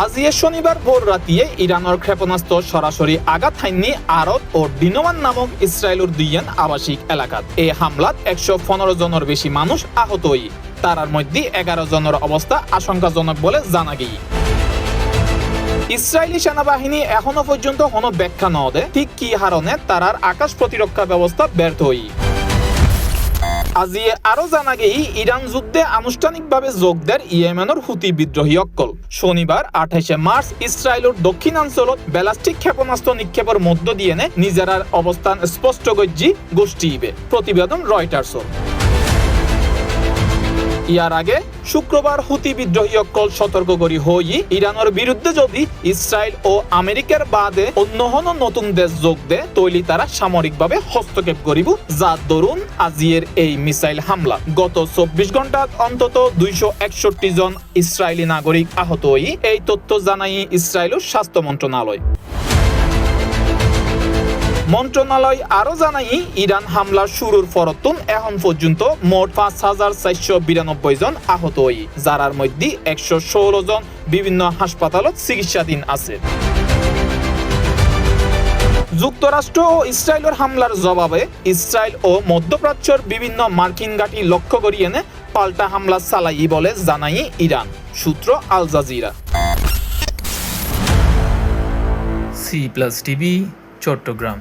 আজিয়ে শনিবার ভোর রাতিয়ে ইরানের ক্ষেপণাস্ত্র সরাসরি আঘাত হাইনি আরব ও ডিনোমান নামক ইসরায়েলের দুইয়েন আবাসিক এলাকাত। এই হামলাত 115 জনের বেশি মানুষ আহত হই, তার মধ্যে 11 জনের অবস্থা আশঙ্কাজনক বলে জানা গিয়ে। ইসরায়েলি সেনাবাহিনী এখনো পর্যন্ত কোনো ব্যাখ্যা ন দেয় ঠিক কি হারণে তারার আকাশ প্রতিরক্ষা ব্যবস্থা ব্যর্থ হই। আজিয়ে আরো জানা গেই ইরান যুদ্ধে আনুষ্ঠানিকভাবে যোগ দেয় ইয়েমেনের হুতি বিদ্রোহী অক্কল। শনিবার 28 মার্চ ইসরায়েলের দক্ষিণাঞ্চলত ব্যালিস্টিক ক্ষেপণাস্ত্র নিক্ষেপের মধ্য দিয়ে নিজেরার অবস্থান স্পষ্ট গজ্জি গোষ্ঠী ইবে, প্রতিবেদন রয়টার্সর। ইয়ার আগে শুক্রবার হুতি বিদ্রোহী অক্কল সতর্ক করি হই ইরানের বিরুদ্ধে যদি ইসরায়েল ও আমেরিকার বাদে অন্য হন নতুন দেশ যোগ দেয় তৈলি তারা সামরিকভাবে হস্তক্ষেপ করিব, যার দরুন আজিয়ের এই মিসাইল হামলা। গত 24 ঘন্টাত অন্তত 261 জন ইসরায়েলি নাগরিক আহত হই, এই তথ্য জানাই ইসরায়েলের স্বাস্থ্য মন্ত্রণালয়। মন্ত্রণালয় আরো জানাই ইরান হামলার শুরুর পরতুন এখন পর্যন্ত মোট 5492 জন আহত হই, যারার মধ্যে 116 জন বিভিন্ন হাসপাতালত চিকিৎসাধীন আছে। যুক্তরাষ্ট্র ও ইসরায়েলের হামলার জবাবে ইসরায়েল ও মধ্যপ্রাচ্যের বিভিন্ন মার্কিন ঘাঁটি লক্ষ্য করিয়ে পাল্টা হামলা চালাই বলে জানাই ইরান, সূত্র Al Jazeera. C+ TV Chittagong.